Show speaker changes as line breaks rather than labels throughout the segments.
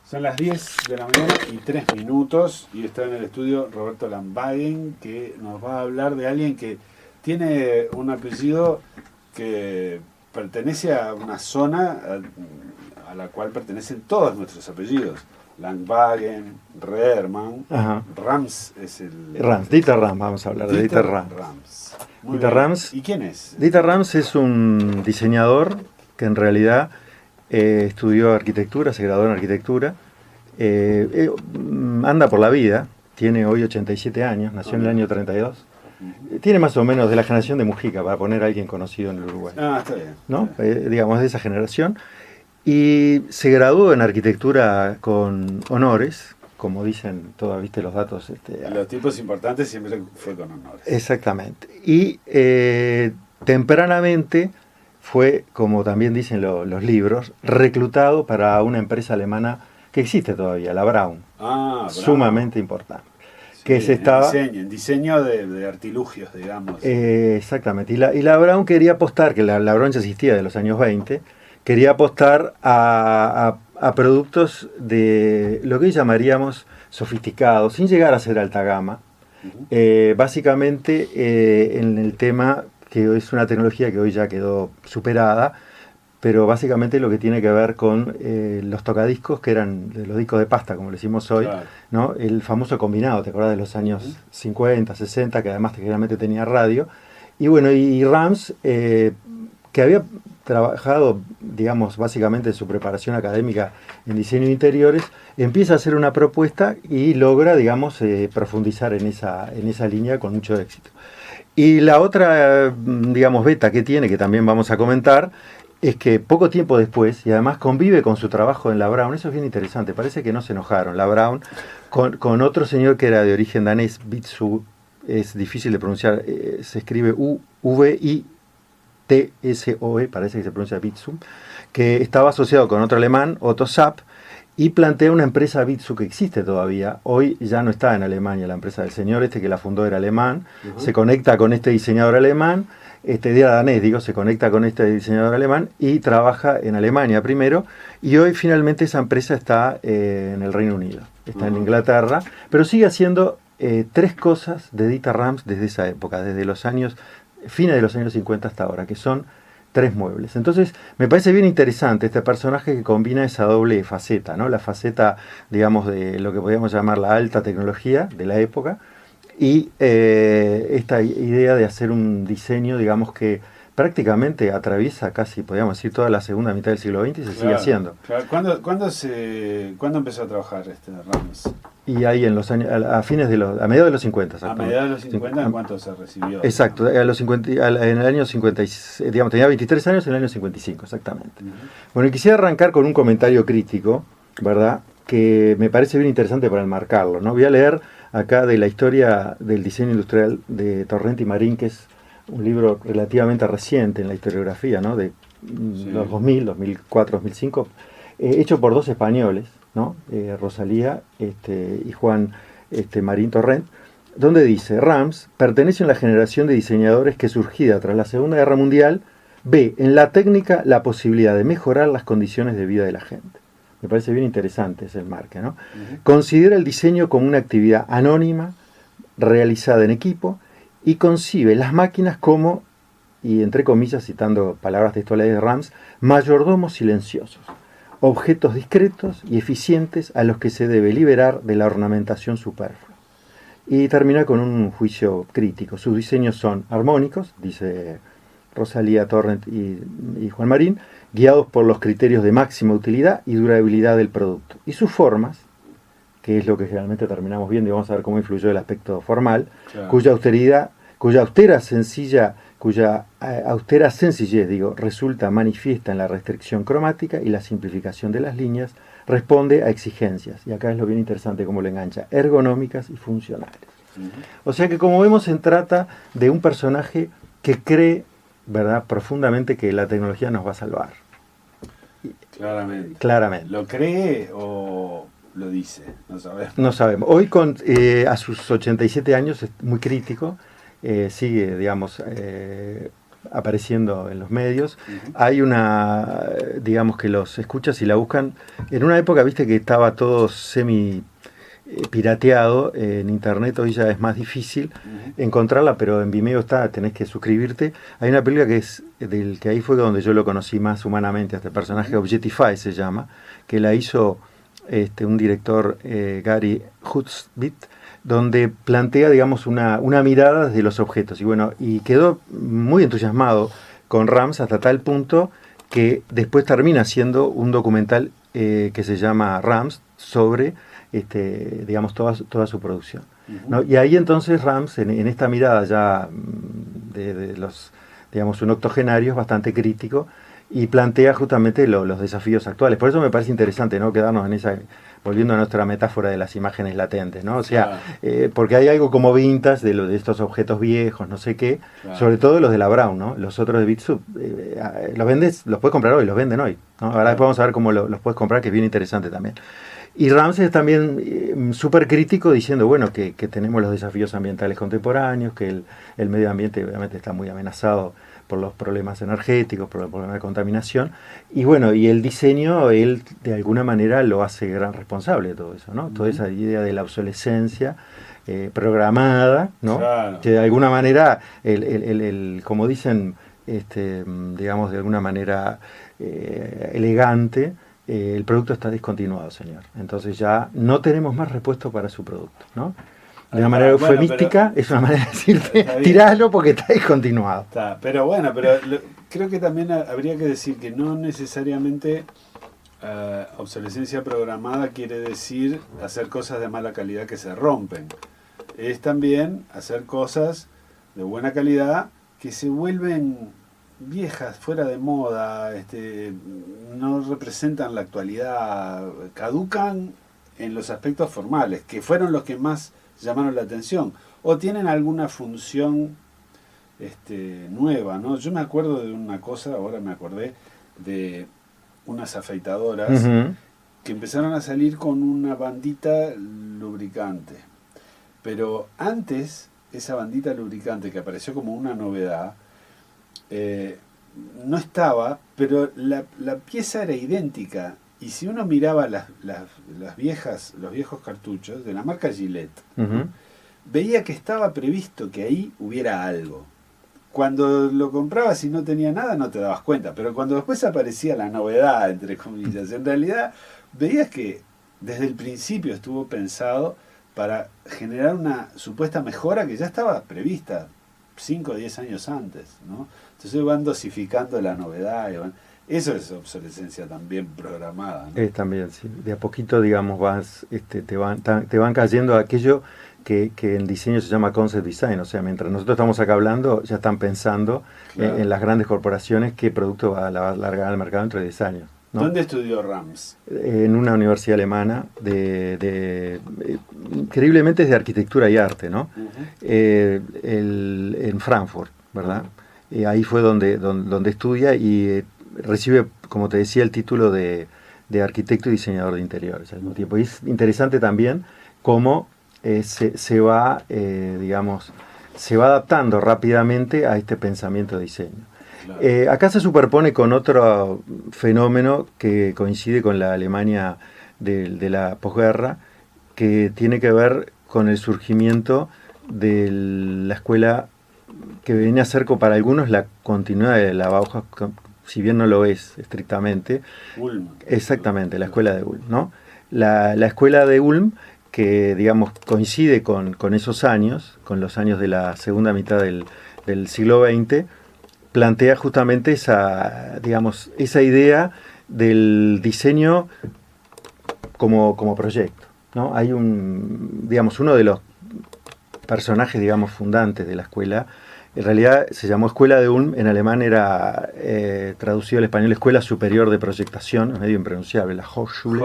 Son las 10 de la mañana y 3 minutos y está en el estudio Roberto Landvagen, que nos va a hablar de alguien que tiene un apellido que pertenece a una zona a la cual pertenecen todos nuestros apellidos. Landvagen, Rehrmann,
Ajá.
Rams es el...
Dieter Rams, vamos a hablar de Dieter Rams. Dieter Rams.
¿Y quién es?
Dieter Rams es un diseñador que en realidad estudió arquitectura, se graduó en arquitectura, anda por la vida, tiene hoy 87 años, nació en el año 32. Tiene más o menos de la generación de Mujica, para poner a alguien conocido en el Uruguay.
Ah, está bien.
¿No? Digamos, de esa generación. Y se graduó en arquitectura con honores, como dicen todos, viste, los datos.
Los tipos importantes siempre fue con honores.
Exactamente. Y tempranamente fue, como también dicen los libros, reclutado para una empresa alemana que existe todavía, la Braun.
Braun.
Sumamente importante.
Sí,
que se estaba
en diseño de artilugios, digamos.
Exactamente. Y la Braun quería apostar, que la Braun ya existía de los años 20, quería apostar a productos de lo que hoy llamaríamos sofisticados, sin llegar a ser alta gama. Básicamente en el tema que es una tecnología que hoy ya quedó superada, pero básicamente lo que tiene que ver con los tocadiscos, que eran los discos de pasta, como le decimos hoy, claro, ¿no? El famoso combinado, ¿te acordás de los años 50, 60, que además generalmente tenía radio? Y bueno, y Rams, que había trabajado, digamos, básicamente en su preparación académica en diseño de interiores, empieza a hacer una propuesta y logra, digamos, profundizar en esa línea con mucho éxito. Y la otra, digamos, beta que tiene, que también vamos a comentar, es que poco tiempo después, y además convive con su trabajo en la Braun, eso es bien interesante, parece que no se enojaron, la Braun, con otro señor que era de origen danés, Bitsu, es difícil de pronunciar, se escribe U-V-I-T-S-O-E, parece que se pronuncia Bitsu, que estaba asociado con otro alemán, Otto Sapp, y plantea una empresa Bitsu que existe todavía, hoy ya no está en Alemania, la empresa del señor que la fundó era alemán, se conecta con este diseñador alemán, era danés, se conecta con este diseñador alemán y trabaja en Alemania primero, y hoy finalmente esa empresa está en el Reino Unido, está en Inglaterra, pero sigue haciendo tres cosas de Dieter Rams desde esa época, desde los años, fines de los años 50 hasta ahora, que son tres muebles. Entonces me parece bien interesante este personaje que combina esa doble faceta, ¿no? La faceta, digamos, de lo que podríamos llamar la alta tecnología de la época, y esta idea de hacer un diseño, digamos, que prácticamente atraviesa casi, podríamos decir, toda la segunda mitad del siglo XX y se sigue haciendo.
Claro. ¿Cuándo empezó a trajar Rams?
Y ahí en los años, a mediados de los 50.
A mediados de los 50, ¿en cuánto se recibió?
Exacto, en el año 50, digamos, tenía 23 años en el año 55, exactamente. Bueno, y quisiera arrancar con un comentario crítico, ¿verdad?, que me parece bien interesante para enmarcarlo, ¿no? Voy a leer acá de la historia del diseño industrial de Torrent y Marín, que es un libro relativamente reciente en la historiografía, ¿no?, de los 2000, 2004, 2005, hecho por dos españoles, ¿no?, Rosalía y Juan Marín Torrent, donde dice: Rams pertenece a la generación de diseñadores que, surgida tras la Segunda Guerra Mundial, ve en la técnica la posibilidad de mejorar las condiciones de vida de la gente. Me parece bien interesante ese enmarque, ¿no? Considera el diseño como una actividad anónima, realizada en equipo, y concibe las máquinas como, y entre comillas, citando palabras textuales de Rams, mayordomos silenciosos, objetos discretos y eficientes a los que se debe liberar de la ornamentación superflua. Y termina con un juicio crítico. Sus diseños son armónicos, dice Rosalía Torrent y Juan Marín, guiados por los criterios de máxima utilidad y durabilidad del producto. Y sus formas, que es lo que generalmente terminamos viendo, y vamos a ver cómo influyó el aspecto formal, claro, cuya austera sencillez, resulta manifiesta en la restricción cromática y la simplificación de las líneas, responde a exigencias, y acá es lo bien interesante cómo lo engancha, ergonómicas y funcionales. O sea que, como vemos, se trata de un personaje que cree, ¿verdad?, profundamente que la tecnología nos va a salvar. Claramente.
¿Lo cree o lo dice? No sabemos.
No sabemos. Hoy, a sus 87 años, es muy crítico, sigue, digamos, apareciendo en los medios. Hay una, digamos que los escuchas y la buscan. En una época, viste que estaba todo semi pirateado en internet, hoy ya es más difícil encontrarla, pero en Vimeo está, tenés que suscribirte. Hay una película que es del que ahí fue donde yo lo conocí más humanamente, a este personaje, Objectify se llama, que la hizo un director, Gary Hustvedt, donde plantea, digamos, una mirada desde los objetos. Y bueno, y quedó muy entusiasmado con Rams hasta tal punto que después termina siendo un documental que se llama Rams sobre, digamos, toda su producción. ¿No? Y ahí entonces Rams, en esta mirada ya de los, digamos, un octogenario, es bastante crítico y plantea justamente los desafíos actuales. Por eso me parece interesante, ¿no?, quedarnos en esa, volviendo a nuestra metáfora de las imágenes latentes, ¿no? O sea, porque hay algo como vintage de estos objetos viejos, no sé qué, sobre todo los de la Brown, ¿no? Los otros de Bitsup, los puedes comprar hoy, los venden hoy, ¿no? Ahora después vamos a ver cómo los puedes comprar, que es bien interesante también. Y Rams es también súper crítico, diciendo, bueno, que tenemos los desafíos ambientales contemporáneos, que el medio ambiente obviamente está muy amenazado por los problemas energéticos, por el problema de contaminación, y bueno, y el diseño, él de alguna manera lo hace gran responsable de todo eso, ¿no? Toda esa idea de la obsolescencia programada, ¿no?
Claro.
Que de alguna manera, como dicen, digamos, de alguna manera elegante, el producto está discontinuado, señor. Entonces ya no tenemos más repuesto para su producto, ¿no? De una manera eufemística, es una manera de decirte, tiralo porque está discontinuado.
Está, pero creo que también habría que decir que no necesariamente obsolescencia programada quiere decir hacer cosas de mala calidad que se rompen. Es también hacer cosas de buena calidad que se vuelven viejas, fuera de moda, no representan la actualidad, caducan en los aspectos formales, que fueron los que más llamaron la atención, o tienen alguna función nueva, ¿no? Yo me acuerdo de una cosa, ahora me acordé, de unas afeitadoras que empezaron a salir con una bandita lubricante, pero antes esa bandita lubricante, que apareció como una novedad, no estaba, pero la pieza era idéntica. Y si uno miraba los viejos cartuchos de la marca Gillette, veía que estaba previsto que ahí hubiera algo. Cuando lo comprabas y no tenía nada, no te dabas cuenta. Pero cuando después aparecía la novedad, entre comillas, en realidad veías que desde el principio estuvo pensado para generar una supuesta mejora que ya estaba prevista 5 o 10 años antes, ¿no? Entonces van dosificando la novedad y eso es obsolescencia también programada, ¿no?
También, sí. De a poquito, digamos, te van cayendo aquello que en diseño se llama concept design. O sea, mientras nosotros estamos acá hablando, ya están pensando en las grandes corporaciones qué producto va a largar al mercado dentro de 10 años, ¿no?
¿Dónde estudió Rams?
En una universidad alemana, increíblemente es de arquitectura y arte, ¿no? En Frankfurt, ¿verdad? Ahí fue donde estudia y recibe, como te decía, el título de arquitecto y diseñador de interiores al mismo tiempo. Y es interesante también cómo se va adaptando rápidamente a este pensamiento de diseño. Claro. Acá se superpone con otro fenómeno que coincide con la Alemania de la posguerra, que tiene que ver con el surgimiento de la escuela que venía a ser para algunos la continuidad de la Bauhaus, si bien no lo es estrictamente.
Ulm.
Exactamente, la escuela de Ulm, ¿no? La escuela de Ulm, que digamos coincide con esos años, con los años de la segunda mitad del siglo XX, plantea justamente esa idea del diseño como proyecto, ¿no? Hay uno de los personajes, digamos, fundantes de la escuela. En realidad se llamó Escuela de Ulm, en alemán era traducido al español Escuela Superior de Proyectación, es medio impronunciable, la Hochschule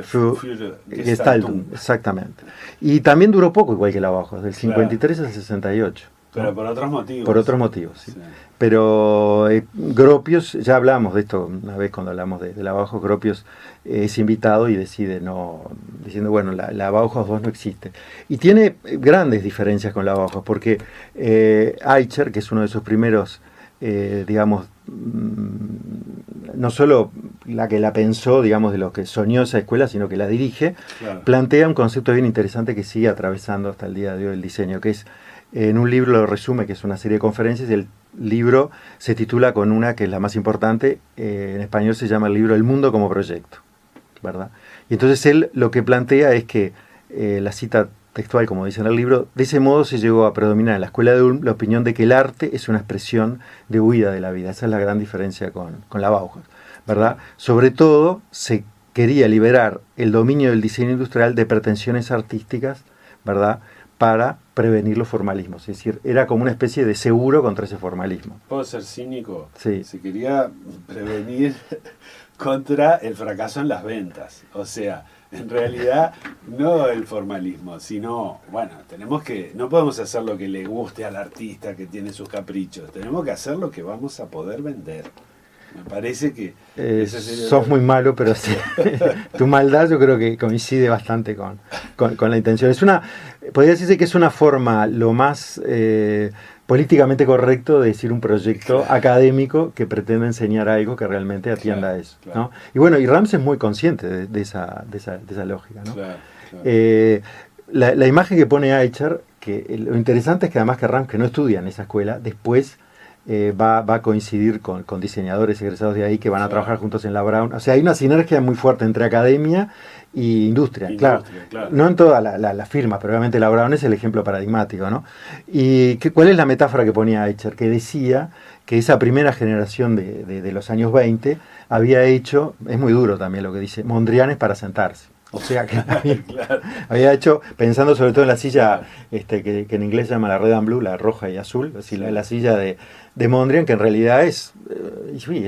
für Gestaltung, exactamente. Y también duró poco, igual que la Bauhaus, del 53 al 68.
Pero
¿no?
por otros motivos.
Por otros motivos, sí. Pero Gropius, ya hablamos de esto una vez cuando hablamos de la Bauhaus, Gropius es invitado y decide diciendo, bueno, la Bauhaus 2 no existe. Y tiene grandes diferencias con la Bauhaus, porque Eicher, que es uno de sus primeros digamos, no solo la que la pensó, digamos, de los que soñó esa escuela, sino que la dirige,
Claro.
plantea un concepto bien interesante que sigue atravesando hasta el día de hoy el diseño, que es, en un libro lo resume, que es una serie de conferencias, y el libro se titula con una que es la más importante, en español se llama el libro El mundo como proyecto, ¿verdad? Y entonces él lo que plantea es que, la cita textual, como dice en el libro, de ese modo se llegó a predominar en la escuela de Ulm la opinión de que el arte es una expresión de huida de la vida. Esa es la gran diferencia con la Bauhaus, ¿verdad? Sobre todo se quería liberar el dominio del diseño industrial de pretensiones artísticas, ¿verdad?, para prevenir los formalismos. Es decir, era como una especie de seguro contra ese formalismo.
¿Puedo ser cínico?
Sí.
Se quería prevenir contra el fracaso en las ventas. O sea, en realidad no el formalismo, sino, bueno, no podemos hacer lo que le guste al artista que tiene sus caprichos, tenemos que hacer lo que vamos a poder vender. Me parece que ese sería
sos muy malo, pero sí. Tu maldad yo creo que coincide bastante con la intención. Podría decirse que es una forma lo más políticamente correcto de decir un proyecto académico que pretende enseñar algo que realmente atienda a eso, ¿no? Y bueno, y Rams es muy consciente de esa lógica, ¿no?
Claro.
La imagen que pone Eicher, que lo interesante es que además que Rams, que no estudia en esa escuela, después va a coincidir con diseñadores egresados de ahí que van a trabajar juntos en la Brown. O sea, hay una sinergia muy fuerte entre academia y industria. Claro. No en todas las firmas, pero obviamente la Brown es el ejemplo paradigmático, ¿no? ¿Y cuál es la metáfora que ponía Eicher? Que decía que esa primera generación de los años 20 había hecho, es muy duro también lo que dice, Mondrianes para sentarse. O sea que había hecho, pensando sobre todo en la silla, que en inglés se llama la red and blue, la roja y azul, así, la silla de Mondrian, que en realidad es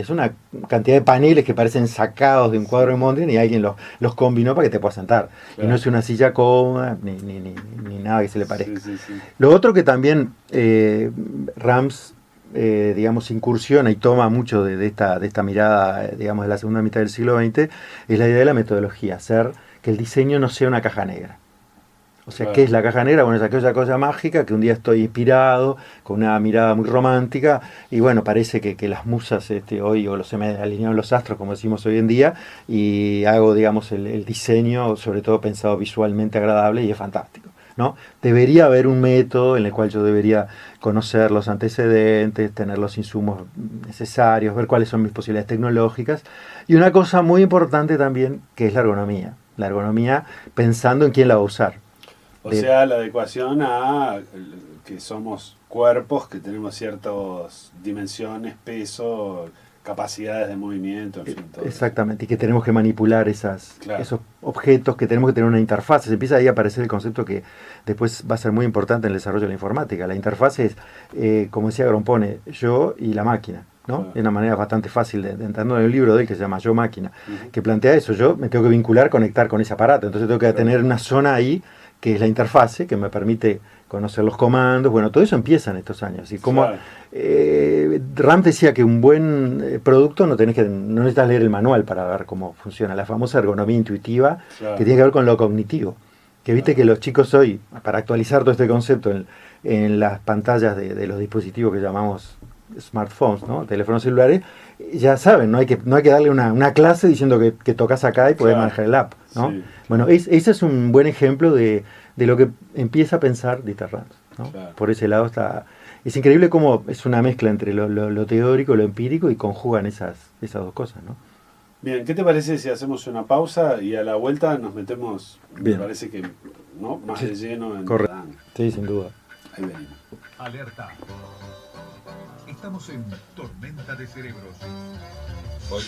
una cantidad de paneles que parecen sacados de un cuadro de Mondrian y alguien los combinó para que te puedas sentar. Claro. Y no es una silla cómoda ni nada que se le parezca. Sí. Lo otro que también Rams, digamos, incursiona y toma mucho de esta mirada, digamos, de la segunda mitad del siglo XX, es la idea de la metodología, hacer que el diseño no sea una caja negra. O sea, ¿qué es la caja negra? Bueno, es aquella cosa mágica que un día estoy inspirado, con una mirada muy romántica, y bueno, parece que las musas hoy, o se me alinearon los astros, como decimos hoy en día, y hago, digamos, el diseño, sobre todo pensado visualmente agradable, y es fantástico, ¿no? Debería haber un método en el cual yo debería conocer los antecedentes, tener los insumos necesarios, ver cuáles son mis posibilidades tecnológicas, y una cosa muy importante también, que es la ergonomía pensando en quién la va a usar.
O sea, la adecuación a que somos cuerpos, que tenemos ciertas dimensiones, peso, capacidades de movimiento, en fin, todo.
Exactamente, y que tenemos que manipular esos objetos, que tenemos que tener una interfaz. Se empieza ahí a aparecer el concepto que después va a ser muy importante en el desarrollo de la informática. La interfaz es, como decía Grompone, yo y la máquina, ¿no? Claro. De una manera bastante fácil de entender en un libro de él que se llama Yo Máquina, que plantea eso. Yo me tengo que vincular, conectar con ese aparato, entonces tengo que tener una zona ahí que es la interfase, que me permite conocer los comandos. Bueno, todo eso empieza en estos años. Y como Ram decía que un buen producto no necesitas leer el manual para ver cómo funciona. La famosa ergonomía intuitiva, que tiene que ver con lo cognitivo. Que viste que los chicos hoy, para actualizar todo este concepto en las pantallas de los dispositivos que llamamos smartphones, ¿no? Teléfonos celulares, ya saben, no hay que darle una clase diciendo que tocas acá y podés manejar el app, ¿no? Sí. Bueno, ese es un buen ejemplo de lo que empieza a pensar Dieter Rams, ¿no? Claro. Por ese lado es increíble cómo es una mezcla entre lo teórico, lo empírico, y conjugan esas dos cosas, ¿no?
Bien, ¿qué te parece si hacemos una pausa y a la vuelta nos metemos,
Bien.
Me parece que, ¿no? Más de lleno en...
Correcto. Sí, sin duda.
Ahí venimos.
Alerta. Estamos en tormenta de cerebros.
Hoy.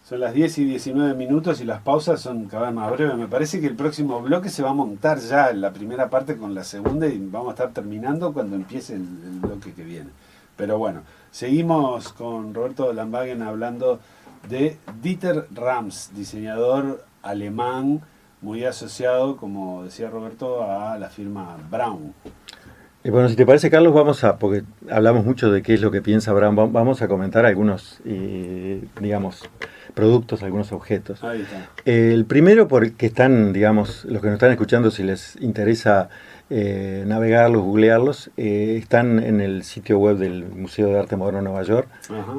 Son las 10 y 19 minutos y las pausas son cada vez más breves. Me parece que el próximo bloque se va a montar ya en la primera parte con la segunda y vamos a estar terminando cuando empiece el bloque que viene. Pero bueno, seguimos con Roberto Lambhagen hablando de Dieter Rams, diseñador alemán muy asociado, como decía Roberto, a la firma Braun.
Bueno, si te parece, Carlos, porque hablamos mucho de qué es lo que piensa Abraham, vamos a comentar algunos, digamos, productos, algunos objetos.
Ahí está.
El primero, porque están, digamos, los que nos están escuchando, si les interesa navegarlos, googlearlos, están en el sitio web del Museo de Arte Moderno de Nueva York,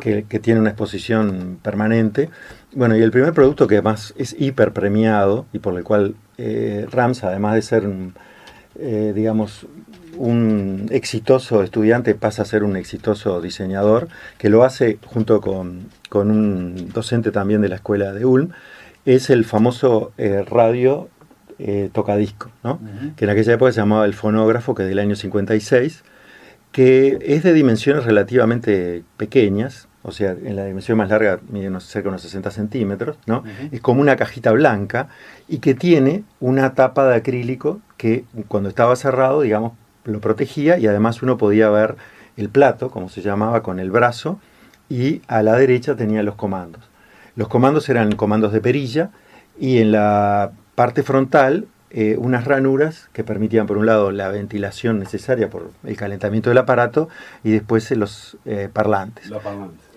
que tiene una exposición permanente. Bueno, y el primer producto que además es hiper premiado y por el cual Rams, además de ser, digamos, un exitoso estudiante, pasa a ser un exitoso diseñador, que lo hace junto con un docente también de la escuela de Ulm, es el famoso radio tocadisco, ¿no? Que en aquella época se llamaba el fonógrafo, que es del año 56, que es de dimensiones relativamente pequeñas, o sea, en la dimensión más larga mide cerca de unos 60 centímetros, ¿no? Es como una cajita blanca y que tiene una tapa de acrílico que cuando estaba cerrado, digamos, lo protegía, y además uno podía ver el plato, como se llamaba, con el brazo, y a la derecha tenía los comandos. Los comandos eran comandos de perilla, y en la parte frontal unas ranuras que permitían, por un lado, la ventilación necesaria por el calentamiento del aparato, y después los parlantes.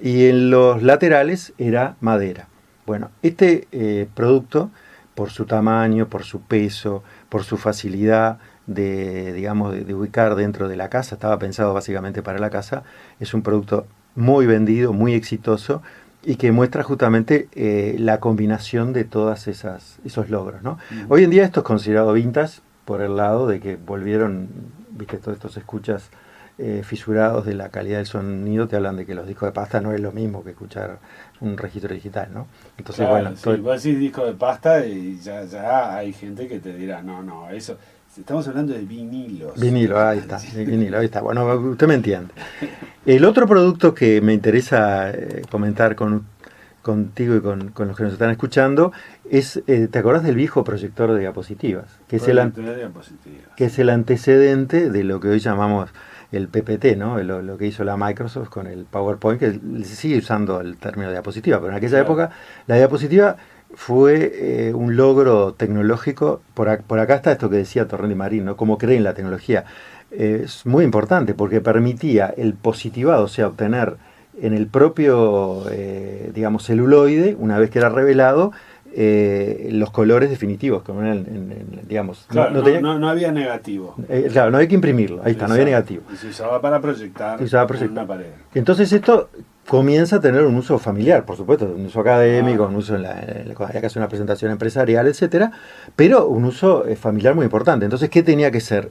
Y en los laterales era madera. Bueno, este producto, por su tamaño, por su peso, por su facilidad de ubicar dentro de la casa, estaba pensado básicamente para la casa, es un producto muy vendido, muy exitoso, y que muestra justamente la combinación de todas esos logros, ¿no? Hoy en día esto es considerado vintage por el lado de que volvieron, viste, todos estos escuchas fisurados de la calidad del sonido, te hablan de que los discos de pasta no es lo mismo que escuchar un registro digital, ¿no? Entonces,
claro, sí, vos decís disco de pasta y ya hay gente que te dirá, no, eso... Estamos hablando de vinilos.
Vinilo, ahí está, vinilo, ahí está. Bueno, usted me entiende. El otro producto que me interesa comentar contigo y con los que nos están escuchando es, ¿te acordás del viejo proyector de diapositivas? Que es el antecedente de lo que hoy llamamos el PPT, ¿no? Lo que hizo la Microsoft con el PowerPoint, que sigue usando el término de diapositiva, pero en aquella época la diapositiva fue un logro tecnológico. Por acá está esto que decía Torrent y Marín, ¿no? Cómo creen la tecnología. Es muy importante porque permitía el positivado, o sea, obtener en el propio, digamos, celuloide, una vez que era revelado, los colores definitivos, como digamos,
claro, no había negativo.
Claro, no había que imprimirlo, ahí está, no había negativo.
Y se usaba para proyectar en una pared.
Entonces esto comienza a tener un uso familiar, por supuesto, un uso académico, un uso cuando había que hacer una presentación empresarial, etcétera, pero un uso familiar muy importante. Entonces, ¿qué tenía que ser?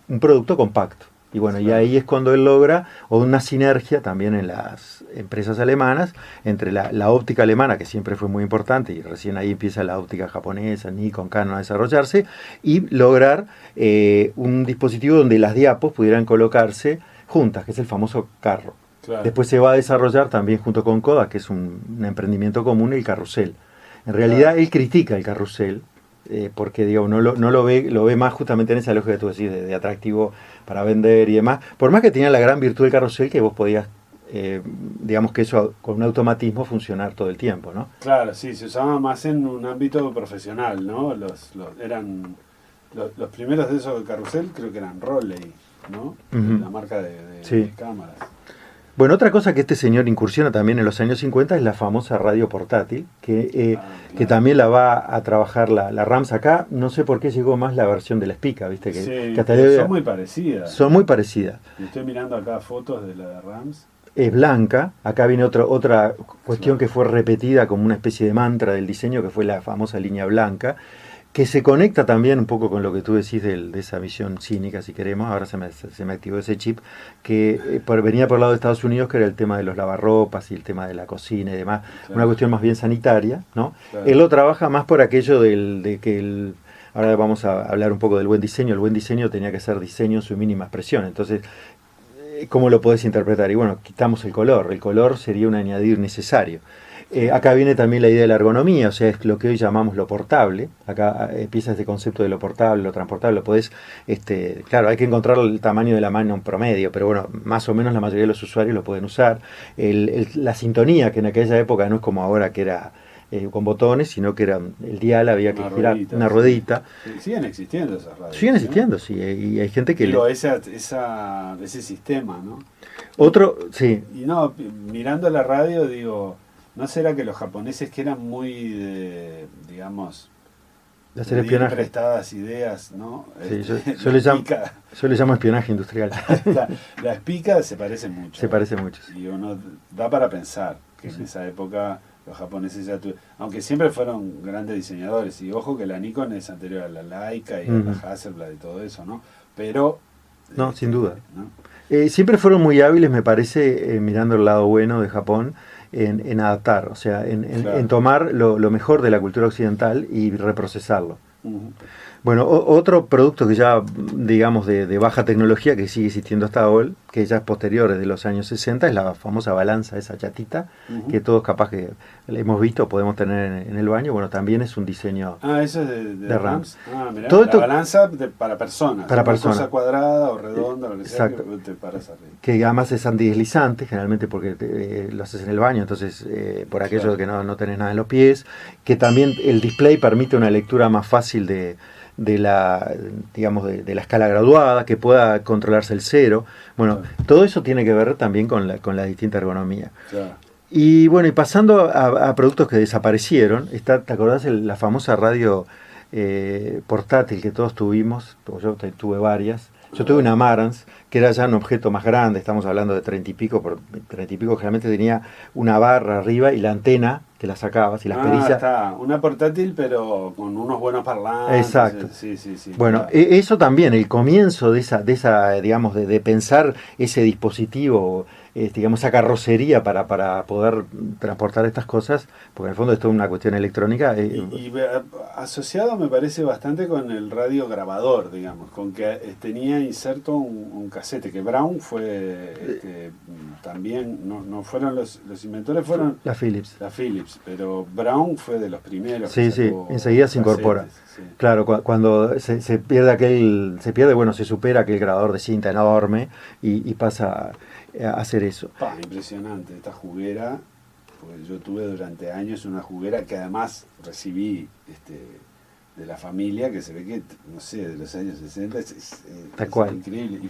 Un producto compacto. Y bueno, y ahí es cuando él logra una sinergia también en las empresas alemanas, entre la óptica alemana, que siempre fue muy importante, y recién ahí empieza la óptica japonesa, Nikon, Canon a desarrollarse, y lograr un dispositivo donde las diapos pudieran colocarse juntas, que es el famoso carro. Claro. Después se va a desarrollar también junto con Kodak, que es un emprendimiento común, el carrusel. En realidad él critica el carrusel, porque digo, no lo ve más justamente en esa lógica que tú decís, de atractivo para vender y demás. Por más que tenía la gran virtud del carrusel, que vos podías, digamos que eso con un automatismo funcionar todo el tiempo, ¿no?
Claro, sí, se usaba más en un ámbito profesional, ¿no? Los primeros de esos de carrusel creo que eran Rollei, ¿no? La marca de cámaras.
Bueno, otra cosa que este señor incursiona también en los años 50 es la famosa radio portátil, que también la va a trabajar la Rams acá. No sé por qué llegó más la versión de la Spica, ¿viste? Que hasta
son muy parecidas.
Son muy parecidas.
Estoy mirando acá fotos de la de Rams.
Es blanca. Acá viene otra cuestión que fue repetida como una especie de mantra del diseño, que fue la famosa línea blanca, que se conecta también un poco con lo que tú decís de esa visión cínica, si queremos. Ahora se me activó ese chip, que venía por el lado de Estados Unidos, que era el tema de los lavarropas y el tema de la cocina y demás. Claro. Una cuestión más bien sanitaria, ¿no? Claro. Él lo trabaja más por aquello ahora vamos a hablar un poco del buen diseño. El buen diseño tenía que ser diseño en su mínima expresión. Entonces, ¿cómo lo podés interpretar? Y bueno, quitamos el color. El color sería un añadido necesario. Acá viene también la idea de la ergonomía, o sea, es lo que hoy llamamos lo portable. Acá empieza este concepto de lo portable, lo transportable. Lo podés, claro, hay que encontrar el tamaño de la mano en promedio, pero bueno, más o menos la mayoría de los usuarios lo pueden usar. La sintonía, que en aquella época no es como ahora, que era con botones, sino que era el dial, había que girar una ruedita.
Sí. Siguen existiendo esas radios.
Siguen existiendo, sí, y hay gente que...
Digo, ese sistema, ¿no?
Otro, sí.
Y no, mirando la radio, digo, ¿no será que los japoneses que eran muy digamos,
De hacer espionaje.
prestadas ideas, ¿no?
Sí, yo le llamo espionaje industrial.
La espica se parece mucho.
Se parece mucho.
Y uno da para pensar que en esa época los japoneses ya tuvieron, aunque siempre fueron grandes diseñadores, y ojo que la Nikon es anterior a la Leica y a la Hasselblad y todo eso, ¿no? Pero...
No, sin duda.
¿no?
Siempre fueron muy hábiles, me parece, mirando el lado bueno de Japón, en adaptar, o sea, en tomar lo mejor de la cultura occidental y reprocesarlo.
Uh-huh.
Bueno, otro producto que ya, digamos, de baja tecnología, que sigue existiendo hasta hoy, que ya es posterior, de los años 60, es la famosa balanza, esa chatita, que todos capaz que la hemos visto, podemos tener en el baño. Bueno, también es un diseño
eso es de Rams. Mirá,
todo
la balanza para personas.
Para personas.
Cosa cuadrada o redonda, lo que sea,
exacto.
que te paras arriba.
Que además es antideslizante, generalmente porque lo haces en el baño, entonces por aquello de que no tenés nada en los pies. Que también el display permite una lectura más fácil de la, digamos, de la escala graduada, que pueda controlarse el cero. Bueno, todo eso tiene que ver también con la distinta ergonomía.
Claro.
Y bueno, y pasando a productos que desaparecieron, ¿te acordás la famosa radio portátil que todos tuvimos? Yo tuve varias. Yo tuve una Marantz, que era ya un objeto más grande, estamos hablando de 30 y pico, por 30 y pico generalmente tenía una barra arriba y la antena que la sacabas y las pericias.
Está, una portátil pero con unos buenos parlantes.
Exacto.
Sí.
Bueno,
claro.
Eso también, el comienzo de esa digamos, de pensar ese dispositivo, digamos, esa carrocería para poder transportar estas cosas, porque en el fondo esto es una cuestión electrónica.
Y asociado me parece bastante con el radio grabador, digamos, con que tenía inserto un casete, que Brown fue también, no fueron los inventores, fueron
la Philips,
pero Brown fue de los primeros.
Sí, enseguida se incorpora. Sí. Claro, cuando se pierde, bueno, se supera aquel grabador de cinta enorme y pasa a hacer eso.
Impresionante, esta juguera, pues yo tuve durante años una juguera que además recibí de la familia, que se ve que, no sé, de los años 60, es increíble.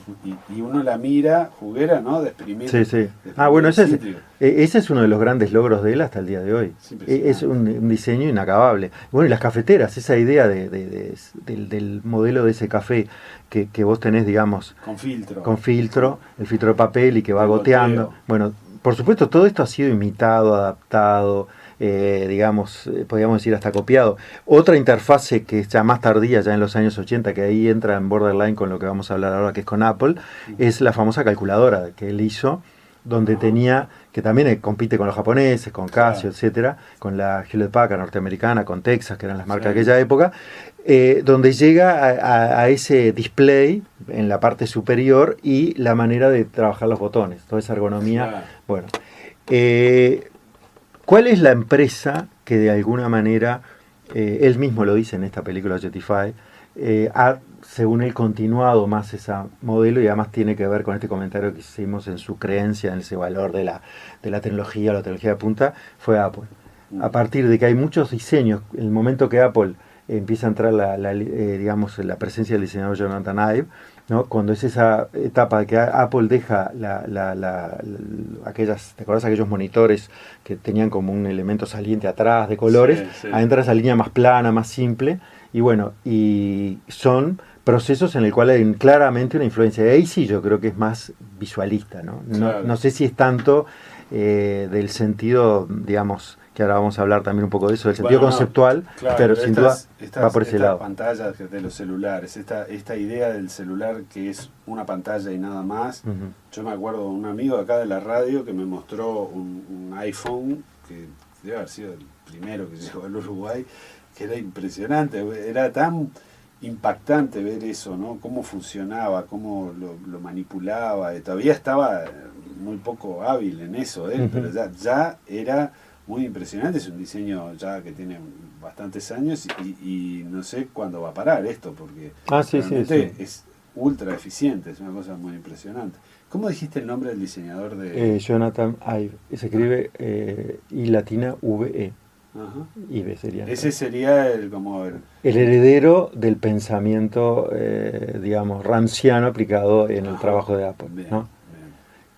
Y uno la mira, juguera, ¿no? De exprimir.
Sí. Bueno, ese es uno de los grandes logros de él hasta el día de hoy. Es un diseño inacabable. Bueno, y las cafeteras, esa idea del modelo de ese café que vos tenés, digamos...
Con filtro,
el filtro de papel y que va goteando. Bueno, por supuesto, todo esto ha sido imitado, adaptado... digamos, podríamos decir hasta copiado. Otra interfase que es ya más tardía, ya en los años 80, que ahí entra en borderline con lo que vamos a hablar ahora, que es con Apple, es la famosa calculadora que él hizo, donde tenía, que también compite con los japoneses, con Casio, etcétera, con la Hewlett Packard norteamericana, con Texas, que eran las marcas de aquella época, donde llega a ese display en la parte superior y la manera de trabajar los botones, toda esa ergonomía. Bueno, ¿cuál es la empresa que de alguna manera, él mismo lo dice en esta película Jetify, ha, según él, continuado más ese modelo y además tiene que ver con este comentario que hicimos en su creencia, en ese valor de la tecnología, la tecnología de punta, fue Apple? A partir de que hay muchos diseños, en el momento que Apple empieza a entrar digamos, la presencia del diseñador Jonathan Ive, ¿no? Cuando es esa etapa de que Apple deja aquellas, ¿te acordás? Aquellos monitores que tenían como un elemento saliente atrás de colores, entra esa línea más plana, más simple, y bueno, y son procesos en el cual hay claramente una influencia. De ahí sí yo creo que es más visualista, ¿no? No sé si es tanto del sentido, digamos, que ahora vamos a hablar también un poco de eso, del sentido conceptual, pero sin duda va por ese lado.
Pantallas de los celulares, esta idea del celular que es una pantalla y nada más. Yo me acuerdo de un amigo acá de la radio que me mostró un iPhone, que debe haber sido el primero que llegó al Uruguay, que era impresionante, era tan impactante ver eso, ¿no? Cómo funcionaba, cómo lo manipulaba, todavía estaba muy poco hábil en eso, pero ya era muy impresionante. Es un diseño ya que tiene bastantes años y no sé cuándo va a parar esto, porque realmente es ultra eficiente, es una cosa muy impresionante. ¿Cómo dijiste el nombre del diseñador de...?
Jonathan Ive, se escribe I latina V-E.
Ajá.
eBay sería.
Ese sería el
heredero del pensamiento, digamos, ranciano aplicado en el trabajo de Apple,
bien,
¿no?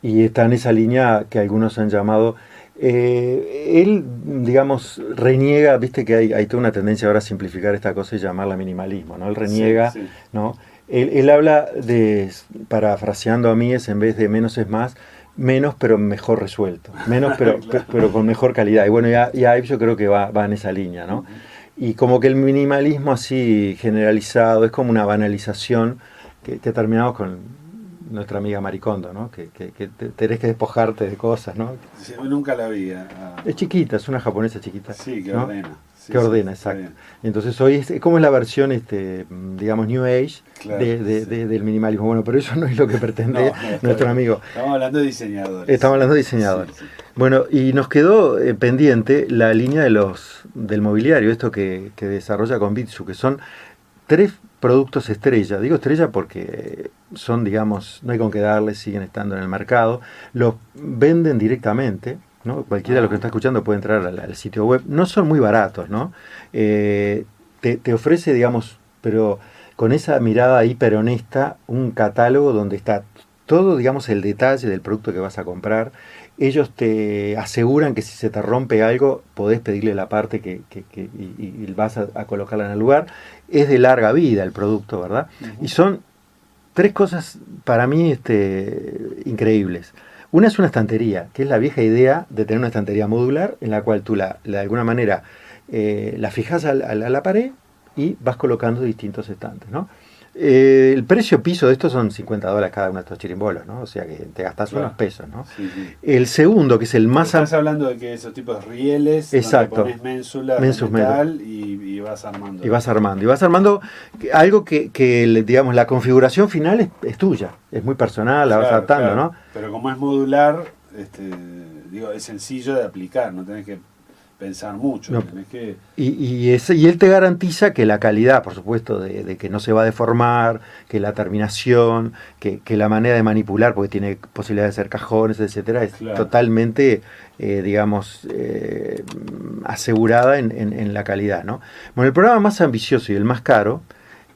bien.
Y está en esa línea que algunos han llamado... él, digamos, reniega, viste que hay toda una tendencia ahora a simplificar esta cosa y llamarla minimalismo, ¿no? Él reniega,
Sí, sí.
¿no? Él habla de, parafraseando a Mies, en vez de menos es más, menos pero mejor resuelto, menos pero,
Claro.
pero con mejor calidad. Y bueno, ya Ives yo creo que va en esa línea, ¿no? Y como que el minimalismo así generalizado es como una banalización que terminamos con nuestra amiga Maricondo, ¿no? Que tenés que despojarte de cosas, ¿no?
Sí, nunca la vi.
Es chiquita, es una japonesa chiquita.
Sí, que
¿no?
ordena. Sí,
que ordena,
sí,
exacto. Entonces hoy es como es la versión, digamos, New Age
claro,
del minimalismo. Bueno, pero eso no es lo que pretende nuestro
bien.
amigo.
Estamos hablando de diseñadores.
Estamos hablando de diseñadores.
Sí, sí.
Bueno, y nos quedó pendiente la línea del mobiliario, esto que desarrolla con Bitsu, que son 3 productos estrella. Digo estrella porque son, digamos, no hay con qué darles, siguen estando en el mercado. Los venden directamente, ¿no? Cualquiera de los que está escuchando puede entrar al sitio web. No son muy baratos, ¿no? Te ofrece, digamos, pero con esa mirada hiper honesta, un catálogo donde está todo, digamos, el detalle del producto que vas a comprar. Ellos te aseguran que si se te rompe algo, podés pedirle la parte y vas a colocarla en el lugar. Es de larga vida el producto, ¿verdad?
Uh-huh.
Y son 3 cosas para mí increíbles. Una es una estantería, que es la vieja idea de tener una estantería modular en la cual tú de alguna manera la fijas a la pared y vas colocando distintos estantes, ¿no? El precio piso de estos son $50 cada uno de estos chirimbolos, ¿no? O sea que te gastas unos pesos, ¿no?
Sí, sí.
El segundo, que es el más...
Estás hablando de que esos tipos de rieles,
exacto,
pones ménsulas de metal y vas armando.
Y vas armando algo que digamos, la configuración final es tuya, es muy personal, la vas adaptando, claro. ¿No?
Pero como es modular, es sencillo de aplicar, no tenés que pensar mucho.
No.
Tenés que...
y él te garantiza que la calidad, por supuesto, de que no se va a deformar, que la terminación, que la manera de manipular, porque tiene posibilidad de hacer cajones, etcétera, es totalmente, digamos, asegurada en la calidad, ¿no? Bueno, el programa más ambicioso y el más caro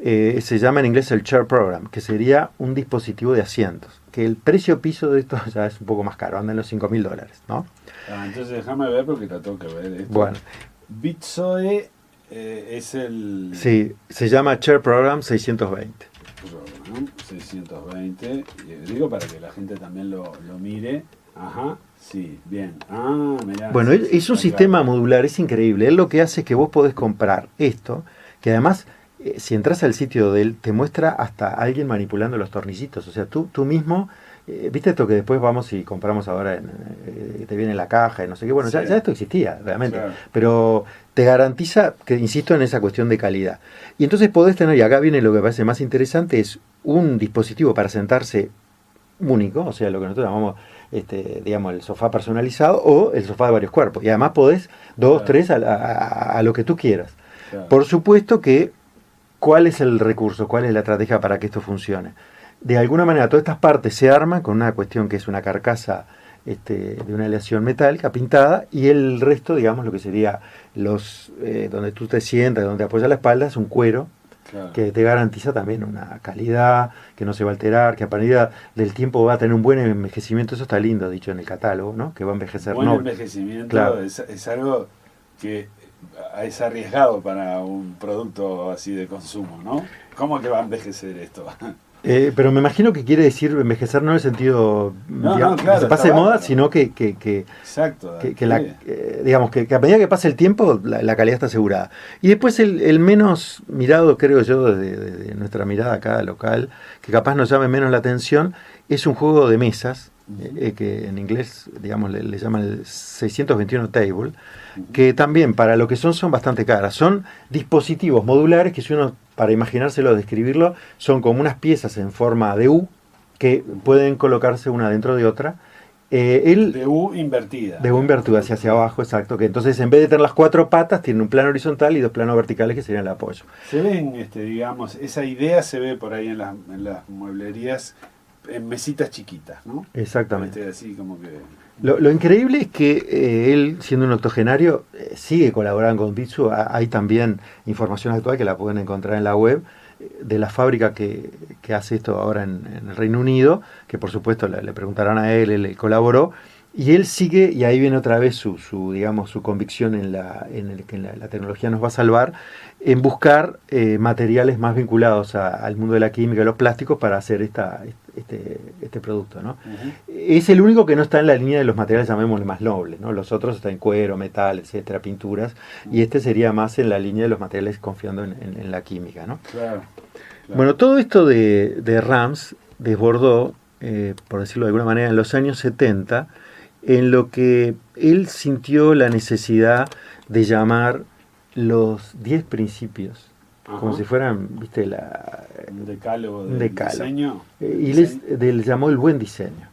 se llama en inglés el Chair Program, que sería un dispositivo de asientos, que el precio piso de esto ya es un poco más caro, anda en los $5.000, ¿no?
Entonces déjame ver porque la tengo que ver. Esto.
Bueno.
Bitsoe es el...
Sí, se llama Chair Program 620.
620, digo para que la gente también lo mire. Ajá, sí, bien. Mirá.
Bueno,
sí,
es un sistema
claro.
modular, es increíble. Él lo que hace es que vos podés comprar esto, que además, si entras al sitio de él, te muestra hasta alguien manipulando los tornillitos. O sea, tú mismo... ¿Viste esto que después vamos y compramos ahora, te viene la caja y no sé qué? Bueno, sí. ya esto existía realmente, claro. Pero te garantiza, que insisto en esa cuestión de calidad. Y entonces podés tener, y acá viene lo que me parece más interesante, es un dispositivo para sentarse único, o sea, lo que nosotros llamamos, digamos, el sofá personalizado o el sofá de varios cuerpos. Y además podés 2, 3 a lo que tú quieras. Claro. Por supuesto que, ¿cuál es el recurso? ¿Cuál es la estrategia para que esto funcione? De alguna manera todas estas partes se arman con una cuestión que es una carcasa de una aleación metálica pintada y el resto, digamos, lo que sería donde tú te sientas, donde te apoyas la espalda, es un cuero que te garantiza también una calidad, que no se va a alterar, que a medida del tiempo va a tener un buen envejecimiento. Eso está lindo, dicho en el catálogo, ¿no? Que va a envejecer.
Buen envejecimiento es algo que es arriesgado para un producto así de consumo, ¿no? ¿Cómo que va a envejecer esto?
Pero me imagino que quiere decir envejecer no en el sentido
claro,
que se pase de moda, sino que
exacto,
digamos que a medida que pase el tiempo la calidad está asegurada. Y después el menos mirado, creo yo, desde nuestra mirada acá local, que capaz nos llame menos la atención, es un juego de mesas, que en inglés, digamos, le llaman el 621 Table, que también para lo que son bastante caras. Son dispositivos modulares que, si uno, para imaginárselo, describirlo, son como unas piezas en forma de U que pueden colocarse una dentro de otra.
De U invertida.
De U invertida hacia abajo, exacto. Que entonces, en vez de tener las 4 patas, tiene un plano horizontal y 2 planos verticales que serían el apoyo.
Se ven, digamos, esa idea se ve por ahí en las mueblerías, en mesitas chiquitas, ¿no?
Exactamente.
Así como que
Lo increíble es que él, siendo un octogenario, sigue colaborando con Bitsu. Hay también información actual que la pueden encontrar en la web de la fábrica que hace esto ahora en el Reino Unido, que por supuesto le preguntarán a él colaboró, y él sigue, y ahí viene otra vez digamos, su convicción que la tecnología nos va a salvar, en buscar materiales más vinculados al mundo de la química y los plásticos para hacer este producto, ¿no?
Uh-huh.
Es el único que no está en la línea de los materiales, llamémosle, más nobles, ¿no? Los otros están en cuero, metal, etcétera, pinturas, y este sería más en la línea de los materiales confiando en la química, ¿no?
Claro.
Bueno, todo esto de Rams desbordó, por decirlo de alguna manera, en los años 70, en lo que él sintió la necesidad de llamar los 10 principios, como si fueran, viste,
un decálogo
de diseño. Y
les
llamó el buen diseño,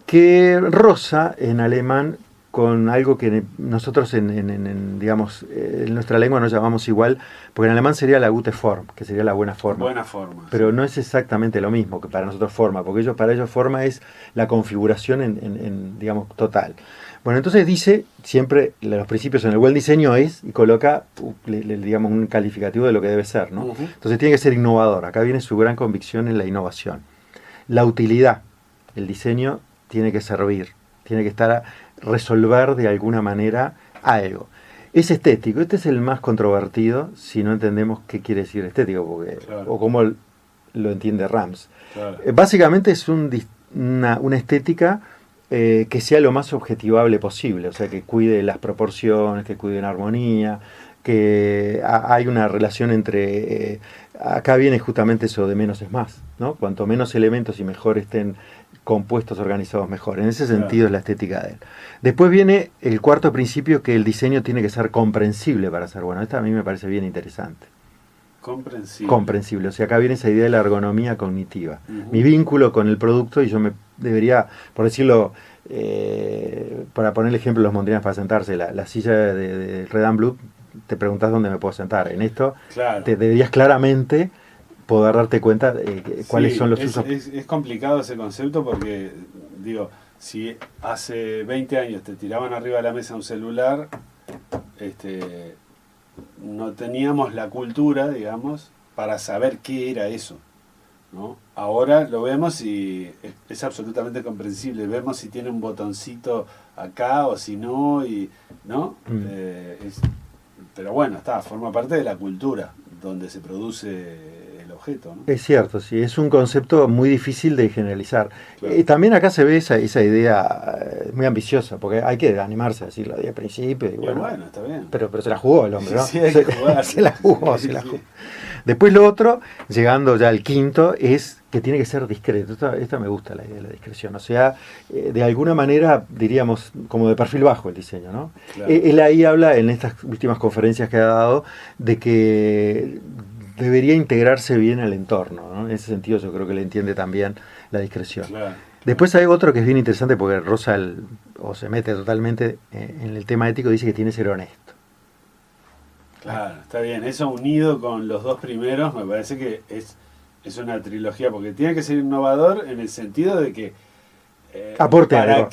que roza en alemán con algo que nosotros digamos, en nuestra lengua nos llamamos igual, porque en alemán sería la gute Form, que sería la buena forma.
Buena forma.
Pero
sí.
no es exactamente lo mismo que para nosotros forma, porque para ellos forma es la configuración digamos, total. Bueno, entonces dice, siempre los principios en el buen diseño es, y coloca, digamos, un calificativo de lo que debe ser, ¿no?
Uh-huh.
Entonces tiene que ser innovador. Acá viene su gran convicción en la innovación. La utilidad. El diseño tiene que servir, tiene que resolver de alguna manera algo. Es estético. Este es el más controvertido si no entendemos qué quiere decir estético, porque,
claro.
o cómo lo entiende Rams.
Claro.
Básicamente es una estética que sea lo más objetivable posible, o sea, que cuide las proporciones, que cuide la armonía, que hay una relación entre... acá viene justamente eso de menos es más, ¿no? Cuanto menos elementos y mejor estén compuestos, organizados, mejor. En ese sentido es la estética de él. Después viene el cuarto principio, que el diseño tiene que ser comprensible para ser bueno. Esta a mí me parece bien interesante. Comprensible. O sea, acá viene esa idea de la ergonomía cognitiva. Uh-huh. Mi vínculo con el producto, y yo me debería, por decirlo, para poner el ejemplo de los mondrianos para sentarse, la silla de Red and Blue, te preguntas dónde me puedo sentar. En esto,
claro.
te deberías claramente poder darte cuenta de cuáles son los usos.
Es complicado ese concepto porque, digo, si hace 20 años te tiraban arriba de la mesa un celular, no teníamos la cultura, digamos, para saber qué era eso, ¿no? Ahora lo vemos y es absolutamente comprensible. Vemos si tiene un botoncito acá o si no, ¿no? Pero bueno, forma parte de la cultura donde se produce el objeto, ¿no?
Es cierto, sí, es un concepto muy difícil de generalizar.
Claro.
También acá se ve esa idea muy ambiciosa, porque hay que animarse a decirlo de principio. Y bueno,
está bien.
Pero se la jugó el hombre, ¿no?
Sí, hay que jugar.
Se la jugó. Después lo otro, llegando ya al quinto, es que tiene que ser discreto. Esta me gusta la idea de la discreción. O sea, de alguna manera, diríamos, como de perfil bajo el diseño, ¿no?
Claro.
Él ahí habla, en estas últimas conferencias que ha dado, de que debería integrarse bien al entorno, ¿no? En ese sentido yo creo que le entiende también la discreción.
Claro.
Después hay otro que es bien interesante porque roza o se mete totalmente en el tema ético, dice que tiene que ser honesto.
Claro, está bien. Eso unido con los dos primeros me parece que es una trilogía, porque tiene que ser innovador en el sentido de que
aporte
¿para
algo?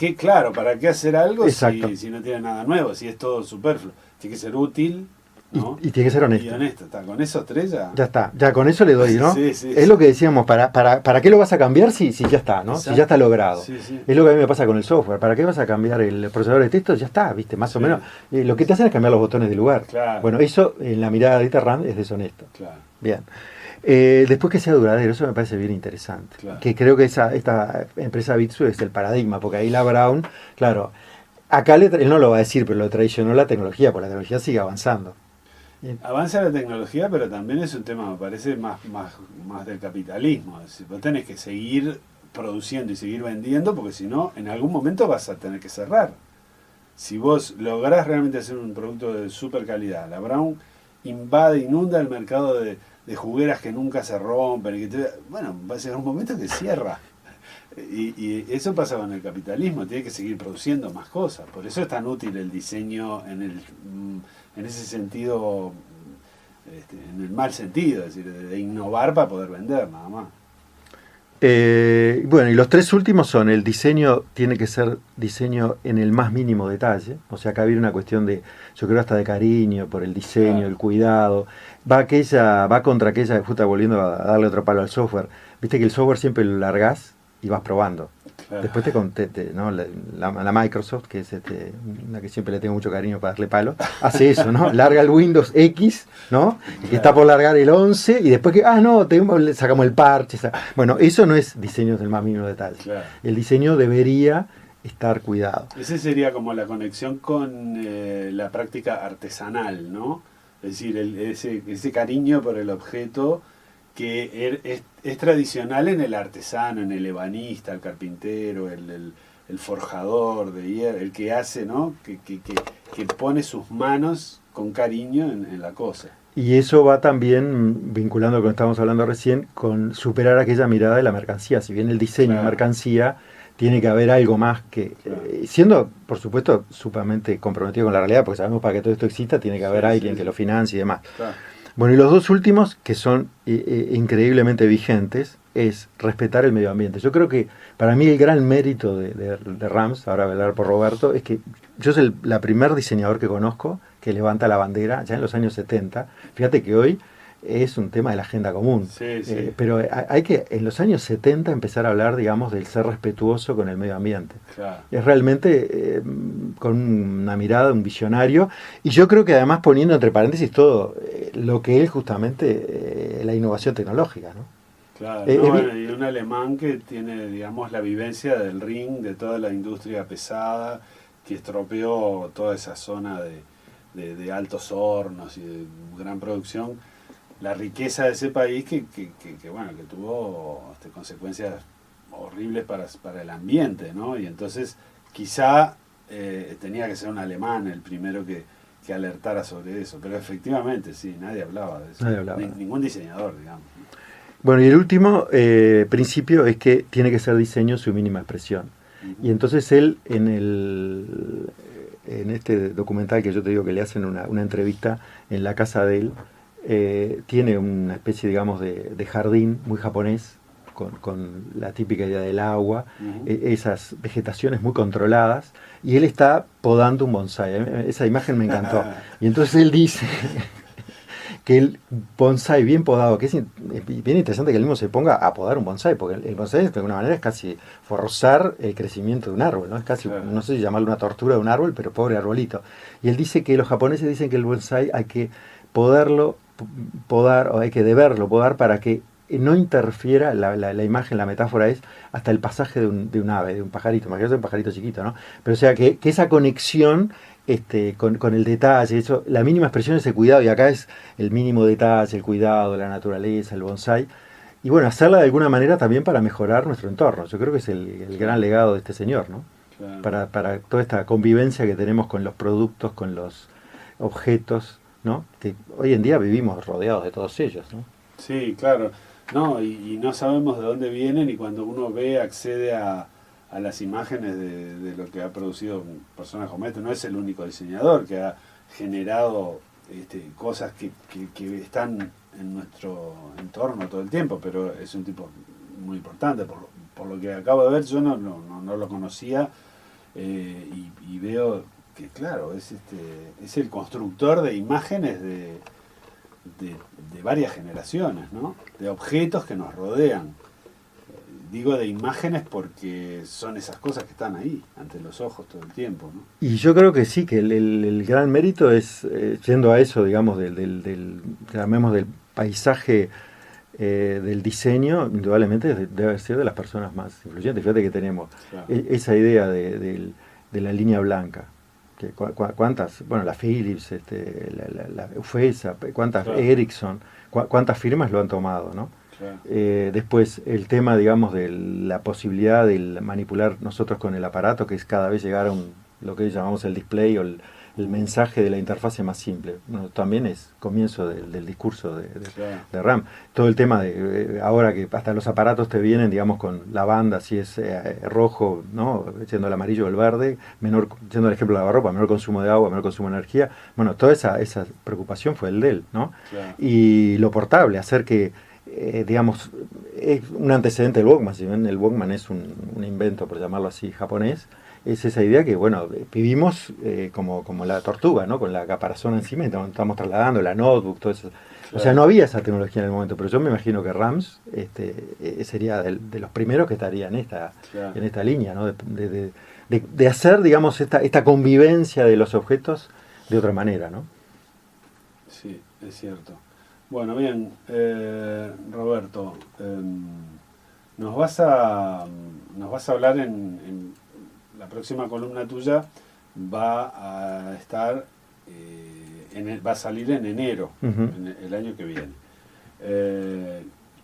¿Para qué hacer algo si no tiene nada nuevo? Si es todo superfluo. Tiene que ser útil, ¿no?
Y tiene que ser honesto.
Y honesto. Con esos tres ya...
Ya está, ya con eso le doy, ¿no?
Sí,
es lo que decíamos, ¿para qué lo vas a cambiar si ya está, ¿no?
Exacto.
Si ya está logrado.
Sí.
Es lo que a mí me pasa con el software. ¿Para qué vas a cambiar el procesador de texto? Ya está, ¿viste? Más o menos. Lo que te hacen es cambiar los botones de lugar.
Claro.
Bueno, eso en la mirada de Dieter Rams es deshonesto.
Claro.
Bien. Después que sea duradero, eso me parece bien interesante.
Claro.
Que creo que esta empresa Bitsu es el paradigma, porque ahí la Brown, claro, acá él no lo va a decir, pero lo traicionó la tecnología, porque la tecnología sigue avanzando.
Avanza la tecnología, pero también es un tema, me parece, más del capitalismo. Es decir, vos tenés que seguir produciendo y seguir vendiendo, porque si no, en algún momento vas a tener que cerrar. Si vos lográs realmente hacer un producto de super calidad, la Brown inunda el mercado de jugueras que nunca se rompen, bueno, va a llegar un momento que cierra. Y eso pasa con el capitalismo, tiene que seguir produciendo más cosas. Por eso es tan útil el diseño en ese sentido, en el mal sentido, es decir, de innovar para poder vender, nada más.
Bueno, y los tres últimos son: el diseño tiene que ser diseño en el más mínimo detalle, o sea, acá viene una cuestión de, yo creo hasta de cariño por el diseño,
Claro.
el cuidado, va contra aquella, justo volviendo a darle otro palo al software, viste que el software siempre lo largás y vas probando.
Claro.
Después ¿no? La Microsoft, que es una que siempre le tengo mucho cariño para darle palo, hace eso, ¿no? Larga el Windows X, ¿no? Y está por largar el 11 y después le sacamos el parche. Bueno, eso no es diseño del más mínimo detalle.
Claro.
El diseño debería estar cuidado.
Ese sería como la conexión con la práctica artesanal, ¿no? Es decir, ese cariño por el objeto que es tradicional en el artesano, en el ebanista, el carpintero, el forjador de hierro, el que hace, ¿no? Que pone sus manos con cariño en la cosa.
Y eso va también, vinculando lo que estábamos hablando recién, con superar aquella mirada de la mercancía. Si bien el diseño
Claro.
es mercancía, tiene que haber algo más que,
Claro.
siendo, por supuesto, sumamente comprometido con la realidad, porque sabemos para que todo esto exista, tiene que haber
Sí,
alguien
sí.
que lo financie y demás.
Claro.
Bueno, y los dos últimos, que son increíblemente vigentes, es respetar el medio ambiente. Yo creo que para mí el gran mérito de Rams, ahora voy a hablar por Roberto, es que yo soy la primer diseñador que conozco que levanta la bandera ya en los años 70. Fíjate que hoy es un tema de la agenda común.
Sí, sí.
Pero hay que en los años 70 empezar a hablar, digamos, del ser respetuoso con el medio ambiente.
Claro.
Es realmente con una mirada, un visionario, y yo creo que además poniendo entre paréntesis todo lo que es justamente la innovación tecnológica, ¿no?
Claro,
No,
bueno, y un alemán que tiene, digamos, la vivencia del ring, de toda la industria pesada, que estropeó toda esa zona de altos hornos y de gran producción, la riqueza de ese país que bueno, que tuvo consecuencias horribles para el ambiente, ¿no? Y entonces quizá tenía que ser un alemán el primero que alertara sobre eso, pero efectivamente, sí, nadie hablaba de eso.
Nadie hablaba.
Ningún diseñador, digamos.
Bueno, y el último principio es que tiene que ser diseño su mínima expresión. Y entonces él, en este documental que yo te digo que le hacen una entrevista en la casa de él, tiene una especie, digamos, de jardín muy japonés, con la típica idea del agua, esas vegetaciones muy controladas, y él está podando un bonsái. Esa imagen me encantó. Y entonces él dice que el bonsái bien podado, que es bien interesante que él mismo se ponga a podar un bonsái, porque el bonsái de alguna manera es casi forzar el crecimiento de un árbol, ¿no? Es casi,
Claro.
no sé si llamarlo una tortura de un árbol, pero pobre arbolito. Y él dice que los japoneses dicen que el bonsái hay que podar, o hay que deberlo podar para que no interfiera, la imagen, la metáfora es hasta el pasaje de un ave, de un pajarito, imagínate un pajarito chiquito, ¿no? Pero o sea, que esa conexión con el detalle, eso, la mínima expresión es el cuidado, y acá es el mínimo detalle, el cuidado, la naturaleza, el bonsái, y bueno, hacerla de alguna manera también para mejorar nuestro entorno. Yo creo que es el gran legado de este señor, ¿no?
Claro.
Para toda esta convivencia que tenemos con los productos, con los objetos, ¿no? Que hoy en día vivimos rodeados de todos ellos, ¿no?
Sí, claro. No, y no sabemos de dónde vienen, y cuando uno accede a las imágenes de lo que ha producido personas como este, no es el único diseñador que ha generado cosas que están en nuestro entorno todo el tiempo, pero es un tipo muy importante. Por lo que acabo de ver, yo no lo conocía, y veo que, claro, es el constructor de imágenes de varias generaciones, ¿no? De objetos que nos rodean. Digo de imágenes porque son esas cosas que están ahí, ante los ojos todo el tiempo, ¿no?
Y yo creo que sí, que el gran mérito es, yendo a eso, digamos, llamemos del paisaje del diseño, indudablemente debe ser de las personas más influyentes. Fíjate que tenemos
Claro.
esa idea de la línea blanca. Que cuántas, bueno, la Philips, la UFESA, cuántas,
Claro.
Ericsson, cuántas firmas lo han tomado, ¿no?
Claro.
Después el tema, digamos, de la posibilidad de manipular nosotros con el aparato, que es cada vez llegar a lo que llamamos el display o el mensaje de la interfase más simple. Bueno, también es comienzo del discurso
Claro.
de RAM. Todo el tema de ahora que hasta los aparatos te vienen, digamos, con la banda, si es rojo, ¿no? Yendo al amarillo o el verde, yendo al ejemplo de la lavarropa, menor consumo de agua, menor consumo de energía. Bueno, toda esa preocupación fue el de él, ¿no?
Claro.
Y lo portable, hacer que digamos, es un antecedente del Walkman. Si bien el Walkman es un invento, por llamarlo así, japonés, es esa idea que, bueno, vivimos como la tortuga, ¿no? Con la caparazón encima, y estamos trasladando la notebook, todo eso. O sea, no había esa tecnología en el momento, pero yo me imagino que Rams sería de los primeros que estaría en esta línea, ¿no? De hacer, digamos, esta convivencia de los objetos de otra manera, ¿no?
Sí, es cierto. Bueno, bien, Roberto, nos vas a hablar en la próxima columna tuya, va a estar, va a salir en enero, el año que viene.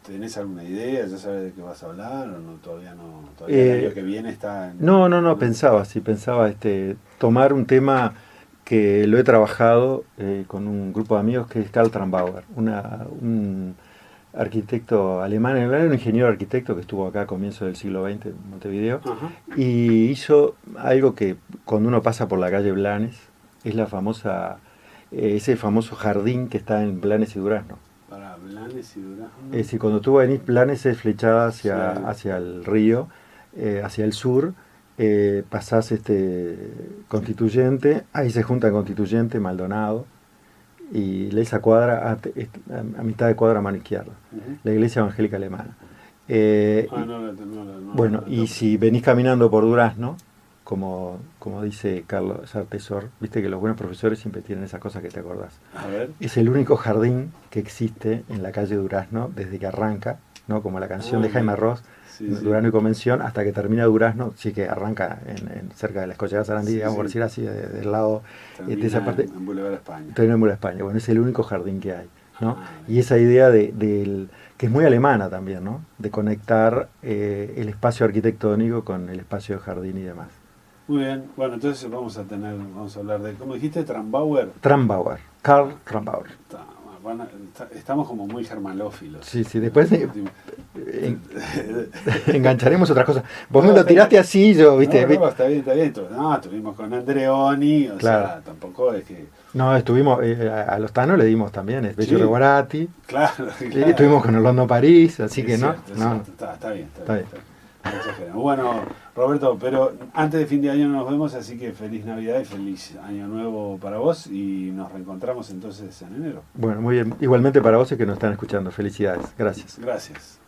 ¿Tenés alguna idea? ¿Ya sabes de qué vas a hablar o no? Todavía no. Todavía el año que viene está en...
No, pensaba tomar un tema que lo he trabajado con un grupo de amigos, que es Karl Trambauer, un arquitecto alemán, en realidad un ingeniero arquitecto que estuvo acá a comienzos del siglo XX en Montevideo. Ajá. Y hizo algo que cuando uno pasa por la calle Blanes es ese famoso jardín que está en Blanes y Durazno.
Para Blanes y Durazno.
Es decir, cuando tú venís, Blanes es flechada hacia el río, hacia el sur. Pasás Constituyente, ahí se juntan Constituyente, Maldonado, y esa cuadra a mitad de cuadra a mano izquierda, la iglesia evangélica alemana. Bueno, y si venís caminando por Durazno, como dice Carlos Sartesor, viste que los buenos profesores siempre tienen esas cosas que te acordás.
A ver.
Es el único jardín que existe en la calle Durazno desde que arranca, ¿no? Como la canción de Jaime Ross. Sí, Durazno y Convención, hasta que termina Durazno, sí que arranca cerca de la Escollera Sarandí, digamos, por decir así, del lado de esa parte.
En Boulevard España.
Termina en Boulevard España. Bueno, es el único jardín que hay, ¿no? Y esa idea que es muy alemana también, ¿no? De conectar el espacio arquitectónico con el espacio de jardín y demás.
Muy bien, bueno, entonces vamos a hablar de, ¿cómo dijiste? Trambauer.
Karl Trambauer.
Bueno, estamos como muy germanófilos.
Sí, después engancharemos otras cosas. Vos me lo tiraste así, yo, ¿viste?
No, está bien. No, estuvimos con Andreoni, sea, tampoco es que...
No, estuvimos, a los Tano le dimos también, Bello Reguarati.
Claro.
Estuvimos con Orlando París, así que
cierto,
no.
Está bien. Bueno, Roberto, pero antes de fin de año nos vemos, así que feliz Navidad y feliz año nuevo para vos y nos reencontramos entonces en enero.
Bueno, muy bien. Igualmente para vos y que nos están escuchando. Felicidades. Gracias.
Gracias.